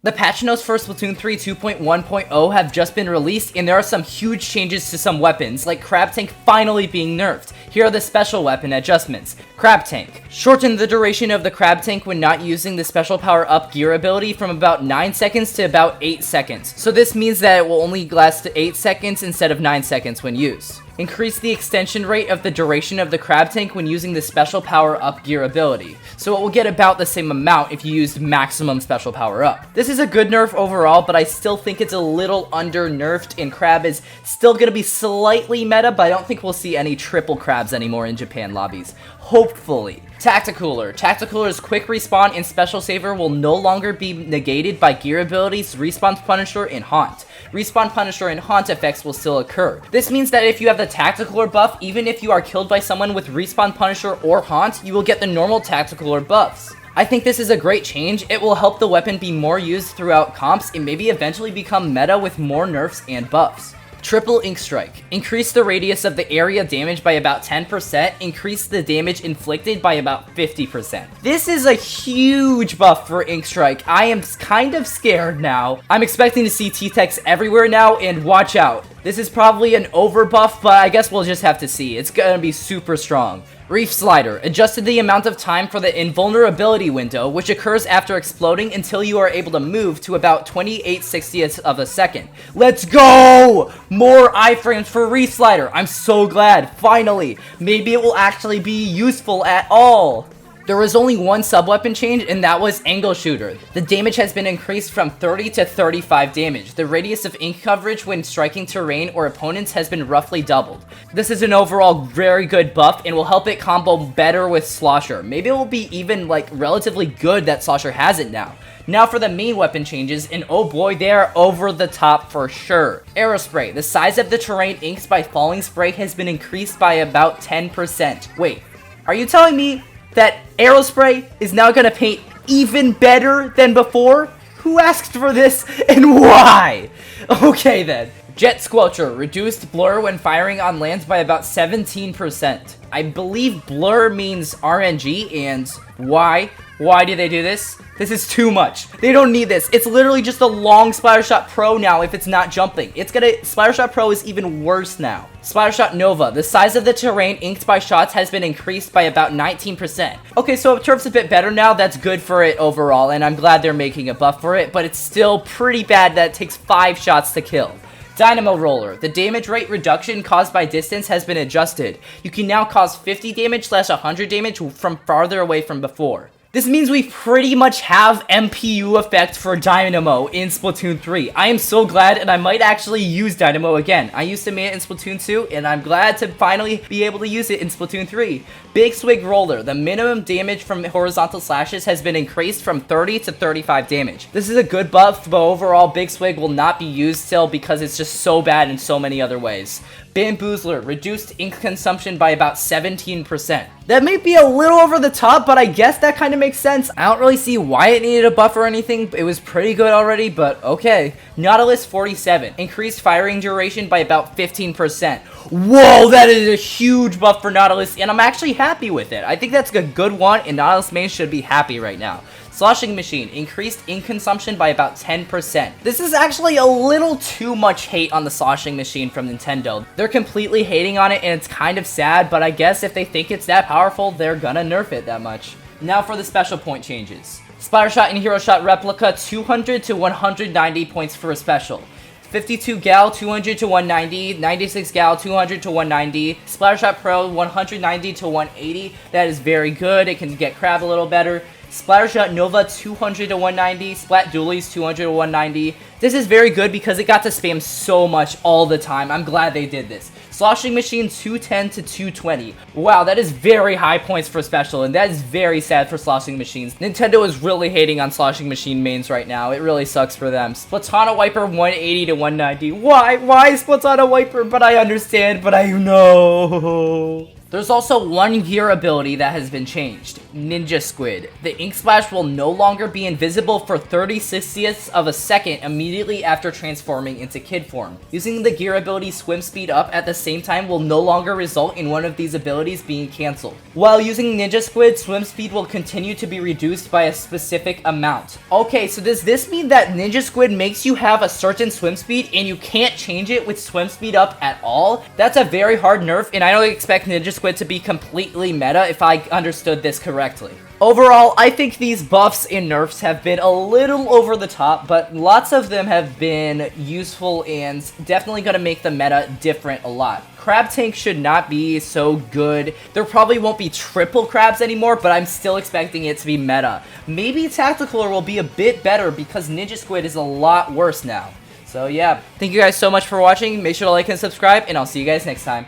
The patch notes for Splatoon 3 2.1.0 have just been released, and there are some huge changes to some weapons, like Crab Tank finally being nerfed. Here are the special weapon adjustments. Crab Tank. Shorten the duration of the Crab Tank when not using the special power-up gear ability from about 9 seconds to about 8 seconds. So this means that it will only last 8 seconds instead of 9 seconds when used. Increase the extension rate of the duration of the Crab Tank when using the special power-up gear ability, so it will get about the same amount if you used maximum special power-up. This is a good nerf overall, but I still think it's a little under-nerfed, and Crab is still going to be slightly meta, but I don't think we'll see any triple Crabs anymore in Japan lobbies. Hopefully. Tacticooler. Tacticooler's quick respawn and special saver will no longer be negated by gear abilities Respawn Punisher and Haunt. Respawn Punisher and Haunt effects will still occur. This means that if you have the Tacticooler buff, even if you are killed by someone with Respawn Punisher or Haunt, you will get the normal Tacticooler buffs. I think this is a great change. It will help the weapon be more used throughout comps and maybe eventually become meta with more nerfs and buffs. Triple Inkstrike. Increase the radius of the area damage by about 10%, increase the damage inflicted by about 50%. This is a huge buff for Inkstrike. I am kind of scared now. I'm expecting to see T-Tex everywhere now, and watch out. This is probably an overbuff, but I guess we'll just have to see. It's gonna be super strong. Reefslider. Adjusted the amount of time for the invulnerability window, which occurs after exploding until you are able to move, to about 28/60ths of a second. Let's go! More iframes for Reefslider. I'm so glad. Finally. Maybe it will actually be useful at all. There was only one sub-weapon change, and that was Angle Shooter. The damage has been increased from 30 to 35 damage. The radius of ink coverage when striking terrain or opponents has been roughly doubled. This is an overall very good buff and will help it combo better with Slosher. Maybe it will be even like relatively good that Slosher has it now. Now for the main weapon changes, and oh boy, they are over the top for sure. Aerospray. The size of the terrain inked by falling spray has been increased by about 10%. Wait, are you telling me that Aerospray is now gonna paint even better than before? Who asked for this and why? Okay then. Jet Squelcher. Reduced blur when firing on lands by about 17%. I believe blur means RNG, and why? Why do they do this? This is too much. They don't need this. It's literally just a long Splattershot Pro now if it's not jumping. Splattershot Pro is even worse now. Splattershot Nova. The size of the terrain inked by shots has been increased by about 19%. Okay, so it turns a bit better now. That's good for it overall, and I'm glad they're making a buff for it, but it's still pretty bad that it takes 5 shots to kill. Dynamo Roller. The damage rate reduction caused by distance has been adjusted. You can now cause 50 damage / 100 damage from farther away from before. This means we pretty much have MPU effect for Dynamo in Splatoon 3. I am so glad, and I might actually use Dynamo again. I used to main it in Splatoon 2, and I'm glad to finally be able to use it in Splatoon 3. Big Swig Roller. The minimum damage from horizontal slashes has been increased from 30 to 35 damage. This is a good buff, but overall Big Swig will not be used still because it's just so bad in so many other ways. Bamboozler. Reduced ink consumption by about 17%. That may be a little over the top, but I guess that kind of makes sense. I don't really see why it needed a buff or anything. It was pretty good already, but okay. Nautilus 47. Increased firing duration by about 15%. Whoa, that is a huge buff for Nautilus, and I'm actually happy with it. I think that's a good one, and Nautilus main should be happy right now. Sloshing Machine. Increased ink consumption by about 10%. This is actually a little too much hate on the Sloshing Machine from Nintendo. They're completely hating on it, and it's kind of sad, but I guess if they think it's that powerful, they're gonna nerf it that much. Now for the special point changes. Splattershot and Hero Shot Replica, 200 to 190 points for a special. 52 Gal, 200 to 190, 96 Gal, 200 to 190, Splattershot Pro, 190 to 180, that is very good, it can get Crab a little better. Splattershot Nova, 200 to 190, Splat Dualies, 200 to 190. This is very good because it got to spam so much all the time. I'm glad they did this. Sloshing Machine, 210 to 220. Wow, that is very high points for special, and that is very sad for Sloshing Machines. Nintendo is really hating on Sloshing Machine mains right now. It really sucks for them. Splatana Wiper, 180 to 190. Why? Why Splatana Wiper? But I understand, but I know. There's also one gear ability that has been changed, Ninja Squid. The ink splash will no longer be invisible for 30/60ths of a second immediately after transforming into kid form. Using the gear ability Swim Speed Up at the same time will no longer result in one of these abilities being cancelled. While using Ninja Squid, swim speed will continue to be reduced by a specific amount. Okay, so does this mean that Ninja Squid makes you have a certain swim speed and you can't change it with Swim Speed Up at all? That's a very hard nerf, and I don't expect Ninja Squid to be completely meta if I understood this correctly. Overall, I think these buffs and nerfs have been a little over the top, but lots of them have been useful and definitely going to make the meta different a lot. Crab Tank should not be so good. There probably won't be triple crabs anymore, but I'm still expecting it to be meta. Maybe Tactical will be a bit better because Ninja Squid is a lot worse now. So yeah, thank you guys so much for watching. Make sure to like and subscribe, and I'll see you guys next time.